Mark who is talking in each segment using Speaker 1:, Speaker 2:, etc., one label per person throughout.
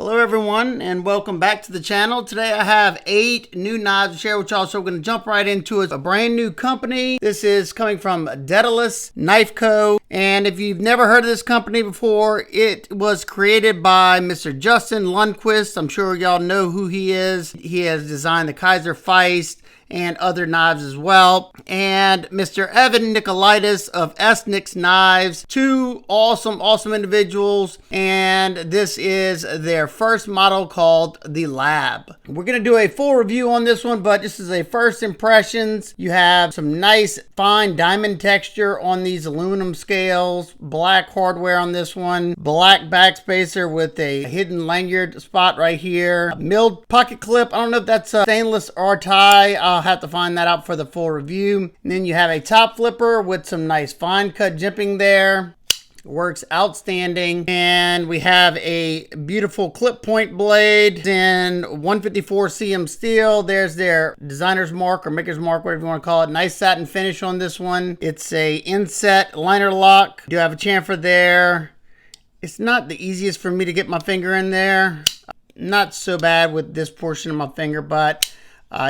Speaker 1: Hello everyone and welcome back to the channel. Today I have 8 new knives to share with y'all, so we're going to jump right into it. A brand new company. This is coming from Daedalus Knife Co. And if you've never heard of this company before, it was created by Mr. Justin Lundquist. I'm sure y'all know who he is. He has designed the Kizer Feist and other knives as well. And Mr. Evan Nicolaitis of Esnix Knives. Two awesome individuals. And this is their first model called the Lab. We're going to do a full review on this one, but this is a first impressions. You have some nice fine diamond texture on these aluminum scales. Black hardware on this one. Black backspacer with a hidden lanyard spot right here. Milled pocket clip. I don't know if that's a stainless or tie. I'll have to find that out for the full review. And then you have a top flipper with some nice fine cut jimping there. Works outstanding. And we have a beautiful clip point blade in 154 cm steel. There's their designer's mark or maker's mark, whatever you want to call it. Nice satin finish on this one. It's a inset liner lock. Do have a chamfer there. It's not the easiest for me to get my finger in there. Not so bad with this portion of my finger, but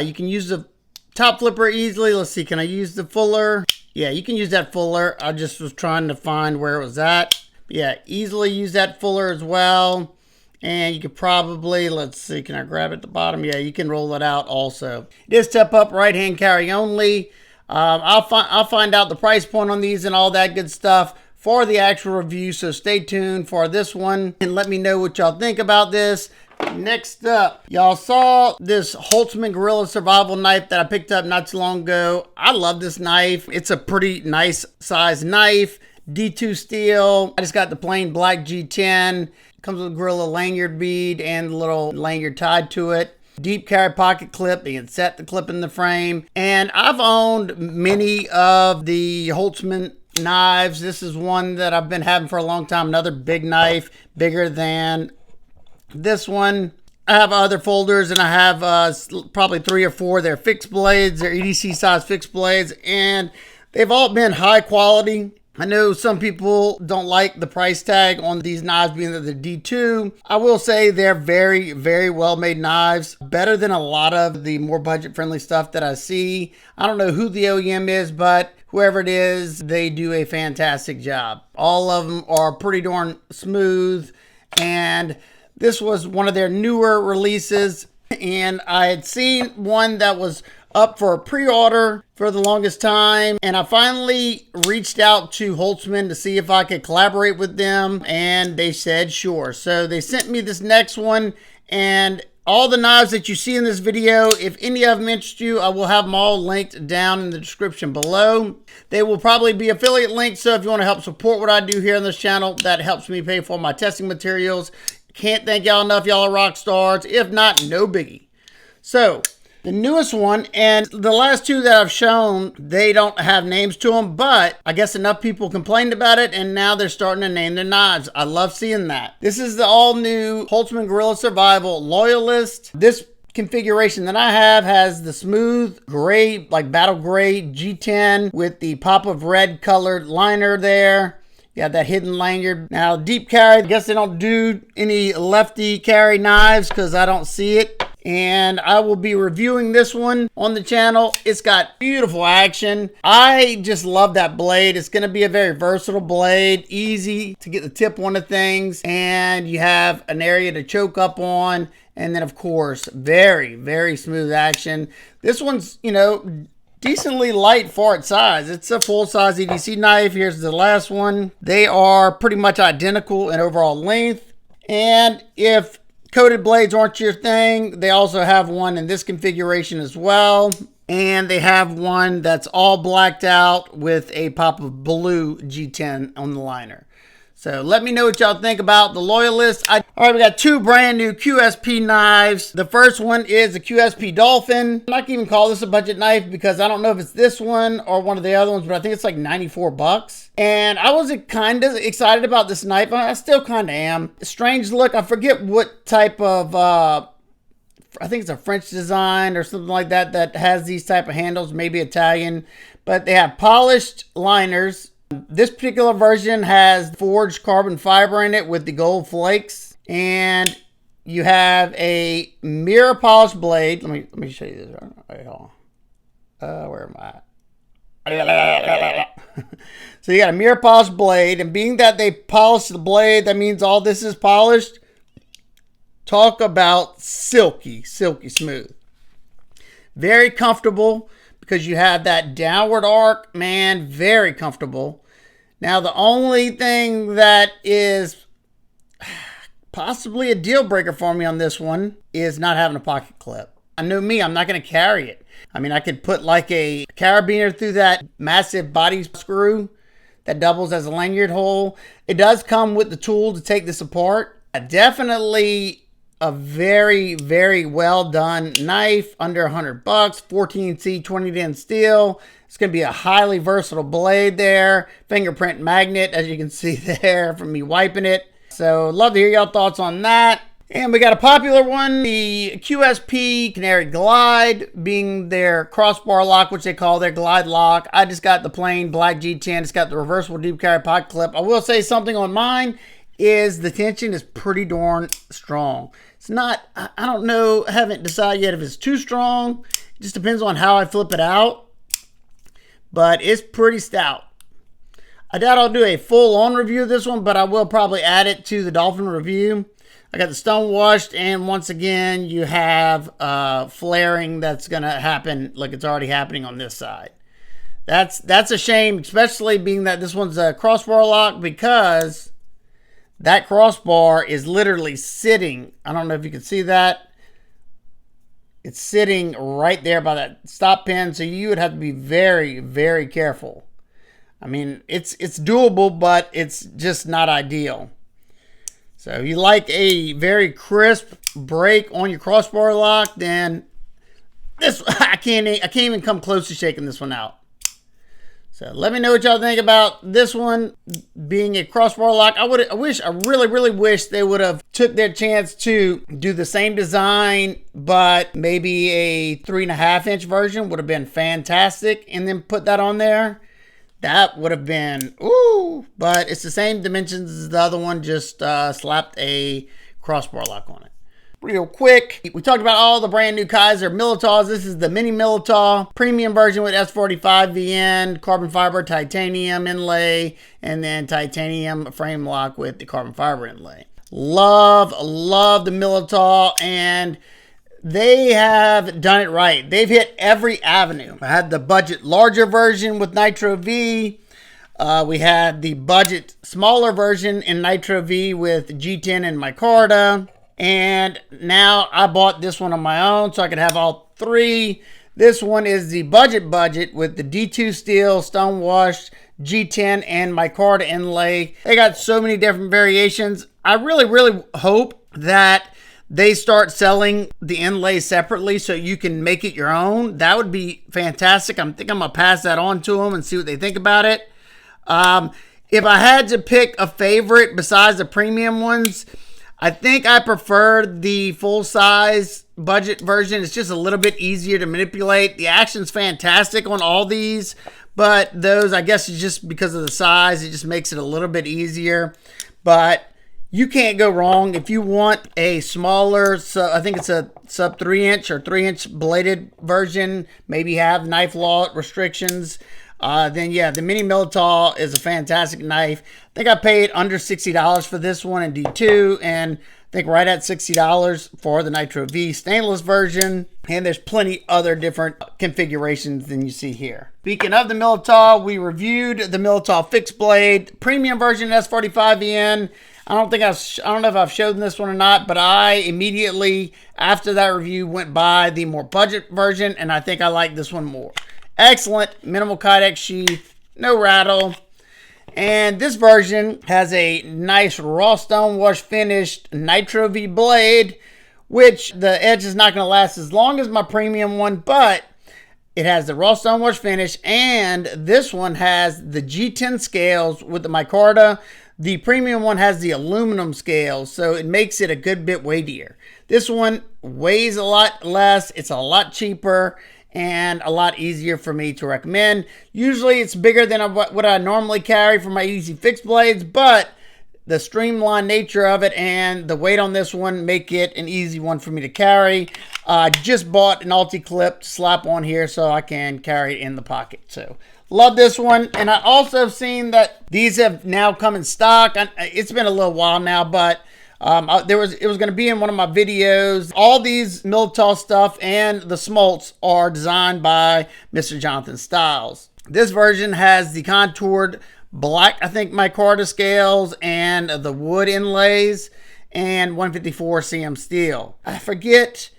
Speaker 1: you can use the top flipper easily. Let's see, can I use the fuller? Yeah, you can use that fuller. I just was trying to find where it was at. Yeah, easily use that fuller as well. And you could probably, let's see, can I grab it at the bottom? Yeah, you can roll it out also. It is step up, right hand carry only. I'll find out the price point on these and all that good stuff for the actual review. So stay tuned for this one and let me know what y'all think about this. Next up, y'all saw this Holtzman Gorilla Survival knife that I picked up not too long ago. I love this knife. It's a pretty nice size knife. D2 steel. I just got the plain black G10. Comes with a Gorilla lanyard bead and a little lanyard tied to it. Deep carry pocket clip. You can set the clip in the frame. And I've owned many of the Holtzman knives. This is one that I've been having for a long time. Another big knife, bigger than this one. I have other folders and I have probably 3 or 4. They're fixed blades. They're EDC size fixed blades and they've all been high quality. I know some people don't like the price tag on these knives being the D2. I will say they're very well made knives. Better than a lot of the more budget friendly stuff that I see. I don't know who the OEM is, but whoever it is, they do a fantastic job. All of them are pretty darn smooth, and this was one of their newer releases, and I had seen one that was up for a pre-order for the longest time, and I finally reached out to Holtzman to see if I could collaborate with them, and they said sure. So they sent me this next one, and all the knives that you see in this video, if any of them interest you, I will have them all linked down in the description below. They will probably be affiliate links, so if you want to help support what I do here on this channel, that helps me pay for my testing materials. Can't thank y'all enough. Y'all are rock stars. If not, no biggie. So the newest one, and the last two that I've shown, they don't have names to them, but I guess enough people complained about it, and now they're starting to name their knives. I love seeing that. This is the all-new Holtzman Gorilla Survival Loyalist. This configuration that I have has the smooth gray, like battle gray G10 with the pop of red colored liner there. You have that hidden lanyard. Now, deep carry, I guess they don't do any lefty carry knives because I don't see it. And I will be reviewing this one on the channel. It's got beautiful action. I just love that blade. It's going to be a very versatile blade. Easy to get the tip onto things. And you have an area to choke up on. And then, of course, very smooth action. This one's, you know, decently light for its size. It's a full-size EDC knife. Here's the last one. They are pretty much identical in overall length. And if coated blades aren't your thing, they also have one in this configuration as well. And they have one that's all blacked out with a pop of blue G10 on the liner. So let me know what y'all think about the Loyalist. All right, we got 2 brand new QSP knives. The first one is the QSP Dolphin. I'm not gonna even call this a budget knife because I don't know if it's this one or one of the other ones, but I think it's like 94 bucks. And I was kind of excited about this knife. I still kind of am. Strange look. I forget what type of, I think it's a French design or something like that that has these type of handles, maybe Italian. But they have polished liners. This particular version has forged carbon fiber in it with the gold flakes, and you have a mirror polished blade. Let me show you this. Right, hold on. Where am I? So you got a mirror polished blade, and being that they polished the blade, that means all this is polished. Talk about silky smooth. Very comfortable because you have that downward arc, man, very comfortable. Now, the only thing that is possibly a deal breaker for me on this one is not having a pocket clip. I know me, I'm not going to carry it. I mean, I could put like a carabiner through that massive body screw that doubles as a lanyard hole. It does come with the tool to take this apart. Definitely a very, very well done knife, under $100, 14C 2010 steel. It's going to be a highly versatile blade there. Fingerprint magnet, as you can see there from me wiping it. So love to hear y'all thoughts on that. And we got a popular one, the QSP Canary Glyde, being their crossbar lock, which they call their glide lock. I just got the plain black G10. It's got the reversible deep carry pocket clip. I will say something on mine is the tension is pretty darn strong. It's not, I don't know, I haven't decided yet if it's too strong. It just depends on how I flip it out. But it's pretty stout. I doubt I'll do a full-on review of this one, but I will probably add it to the Dolphin review. I got the stone washed, and once again, you have flaring that's going to happen like it's already happening on this side. That's a shame, especially being that this one's a crossbar lock, because that crossbar is literally sitting. I don't know if you can see that. It's sitting right there by that stop pin, so you would have to be very, very careful. I mean, it's doable, but it's just not ideal. So if you like a very crisp break on your crossbar lock, then this I can't even come close to shaking this one out. So let me know what y'all think about this one being a crossbar lock. I really wish they would have took their chance to do the same design, but maybe a 3.5-inch version would have been fantastic, and then put that on there. That would have been, ooh, but it's the same dimensions as the other one, just slapped a crossbar lock on it. Real quick, we talked about all the brand new Kizer Militaws. This is the mini Militaw premium version with S45 VN, carbon fiber titanium inlay, and then titanium frame lock with the carbon fiber inlay. Love the Militaw, and they have done it right. They've hit every avenue. I had the budget larger version with Nitro V. We had the budget smaller version in Nitro V with G10 and micarta. And now I bought this one on my own so I could have all three. This one is the budget with the D2 steel, stone washed, G10, and micarta inlay. They got so many different variations. I really hope that they start selling the inlay separately so you can make it your own. That would be fantastic. I think I'm going to pass that on to them and see what they think about it. If I had to pick a favorite besides the premium ones, I think I prefer the full-size budget version. It's just a little bit easier to manipulate. The action's fantastic on all these, but those, I guess, is just because of the size. It just makes it a little bit easier. But you can't go wrong. If you want a smaller, so I think it's a sub 3-inch or 3-inch bladed version, maybe have knife law restrictions, then yeah, the mini Militaw is a fantastic knife. I think I paid under $60 for this one in D2, and I think right at $60 for the Nitro V stainless version. And there's plenty other different configurations than you see here. Speaking of the Militaw, we reviewed the Militaw fixed blade premium version S45VN. I don't know if I've shown this one or not, but I immediately after that review went by the more budget version, and I think I like this one more. Excellent minimal kydex sheath, no rattle. And this version has a nice raw stone wash finished Nitro V blade, which the edge is not going to last as long as my premium one, but it has the raw stone wash finish, and this one has the G10 scales with the micarta. The premium one has the aluminum scales, so it makes it a good bit weightier. This one weighs a lot less, it's a lot cheaper, and a lot easier for me to recommend. Usually it's bigger than what I normally carry for my easy fixed blades, but the streamlined nature of it and the weight on this one make it an easy one for me to carry. I just bought an Ulti-Clip to slap on here so I can carry it in the pocket. So love this one. And I also have seen that these have now come in stock. It's been a little while now, but it was going to be in one of my videos. All these Militaw stuff and the Smolts are designed by Mr. Jonathan Styles. This version has the contoured black, I think, micarta scales and the wood inlays and 154 cm steel. I forget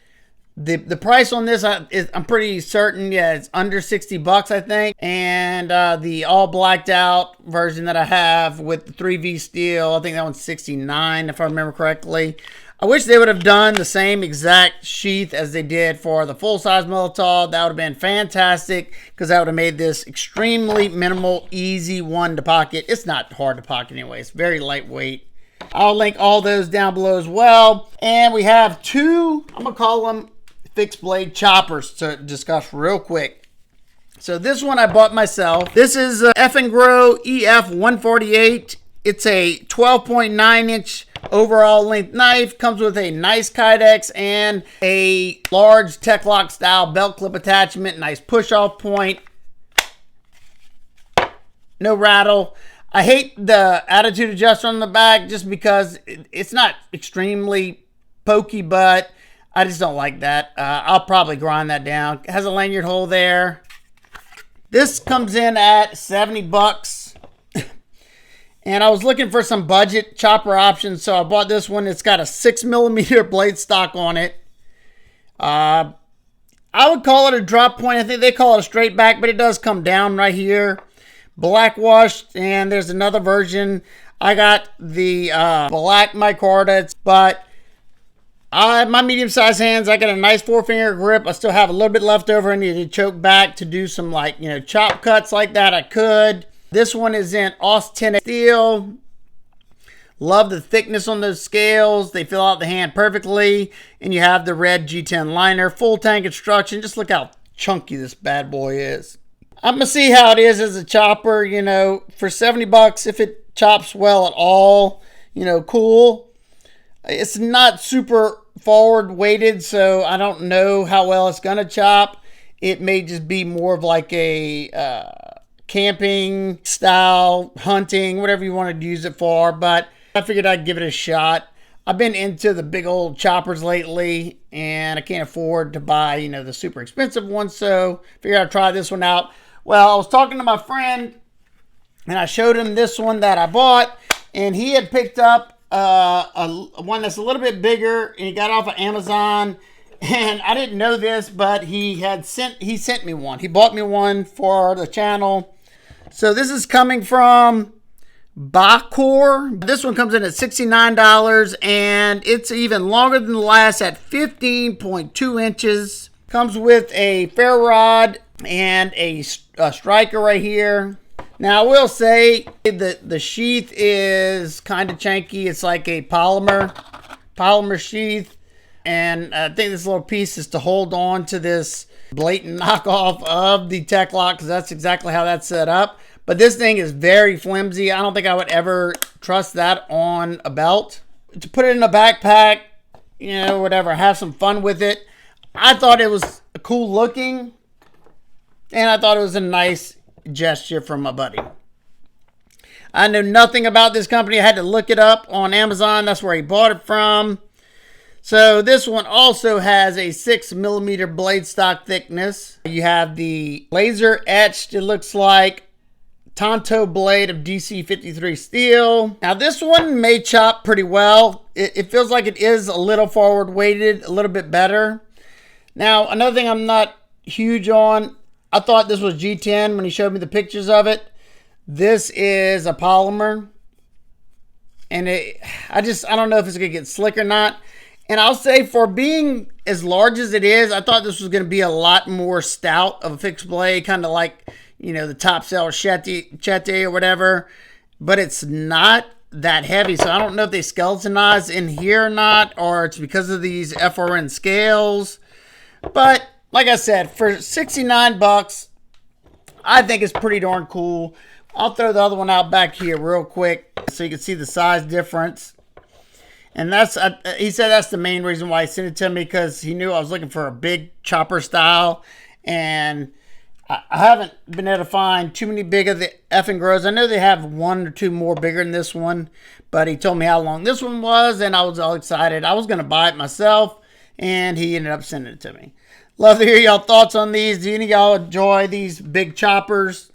Speaker 1: the price on this. I'm pretty certain, yeah, it's under 60 bucks, I think. And the all blacked out version that I have with the 3V steel, I think that one's 69 if I remember correctly. I wish they would have done the same exact sheath as they did for the full-size Militaw. That would have been fantastic because that would have made this extremely minimal, easy one to pocket. It's not hard to pocket anyway. It's very lightweight. I'll link all those down below as well. And we have two, I'm going to call them fixed blade choppers to discuss real quick. So this one I bought myself. This is Eafengrow EF148. It's a 12.9 inch overall length knife. Comes with a nice kydex and a large Tech-Lock style belt clip attachment. Nice push off point. No rattle. I hate the attitude adjuster on the back just because it's not extremely pokey, but I just don't like that. I'll probably grind that down. It has a lanyard hole there. This comes in at 70 bucks. And I was looking for some budget chopper options, so I bought this one. It's got a 6mm blade stock on it. I would call it a drop point. I think they call it a straight back, but it does come down right here. Black washed, and there's another version. I got the black micarta, but my medium-sized hands, I got a nice 4-finger grip. I still have a little bit left over. I need to choke back to do some, like, chop cuts like that. I could. This one is in Austin steel. Love the thickness on those scales. They fill out the hand perfectly. And you have the red G10 liner. Full tank construction. Just look how chunky this bad boy is. I'm going to see how it is as a chopper. For 70 bucks, if it chops well at all, cool. It's not super forward weighted, so I don't know how well it's going to chop. It may just be more of like a camping style, hunting, whatever you want to use it for, but I figured I'd give it a shot. I've been into the big old choppers lately, and I can't afford to buy, the super expensive ones, so figured I'd try this one out. Well, I was talking to my friend, and I showed him this one that I bought, and he had picked up one that's a little bit bigger, and he got off of Amazon. And I didn't know this, but he sent me one. He bought me one for the channel. So this is coming from BA-Kor. This one comes in at $69, and it's even longer than the last at 15.2 inches. Comes with a ferro rod and a striker right here. Now I will say that the sheath is kind of janky. It's like a polymer sheath. And I think this little piece is to hold on to this blatant knockoff of the Tech-Lock, because that's exactly how that's set up. But this thing is very flimsy. I don't think I would ever trust that on a belt. To put it in a backpack, whatever, have some fun with it. I thought it was cool looking, and I thought it was a nice gesture from my buddy. I knew nothing about this company. I had to look it up on Amazon. That's where he bought it from. So this one also has a 6mm blade stock thickness. You have the laser etched, it looks like, Tonto blade of DC53 steel. Now this one may chop pretty well. It feels like it is a little forward weighted, a little bit better. Now another thing I'm not huge on, I thought this was G10 when he showed me the pictures of it. This is a polymer, and I don't know if it's gonna get slick or not. And I'll say, for being as large as it is, I thought this was going to be a lot more stout of a fixed blade, kind of like, the top cell Chete or whatever. But it's not that heavy, so I don't know if they skeletonized in here or not, or it's because of these FRN scales. But like I said, for 69 bucks, I think it's pretty darn cool. I'll throw the other one out back here real quick so you can see the size difference. And that's, he said that's the main reason why he sent it to me, because he knew I was looking for a big chopper style. And I haven't been able to find too many big of the Eafengrows. I know they have one or two more bigger than this one, but he told me how long this one was, and I was all excited. I was going to buy it myself, and he ended up sending it to me. Love to hear y'all thoughts on these. Do any of y'all enjoy these big choppers?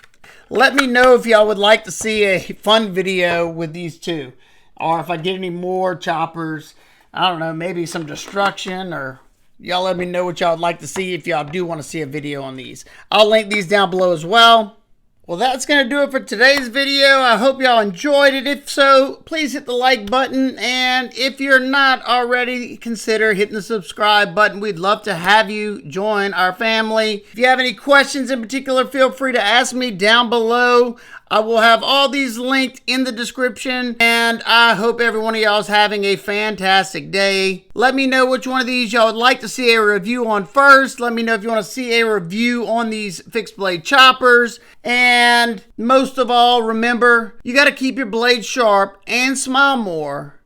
Speaker 1: Let me know if y'all would like to see a fun video with these two, or if I get any more choppers. I don't know, maybe some destruction, or y'all let me know what y'all would like to see if y'all do want to see a video on these. I'll link these down below as well. Well, that's going to do it for today's video. I hope y'all enjoyed it. If so, please hit the like button. And if you're not already, consider hitting the subscribe button. We'd love to have you join our family. If you have any questions in particular, feel free to ask me down below. I will have all these linked in the description, and I hope every one of y'all is having a fantastic day. Let me know which one of these y'all would like to see a review on first. Let me know if you want to see a review on these fixed blade choppers. And most of all, remember, you got to keep your blade sharp and smile more.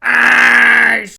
Speaker 1: Eyes.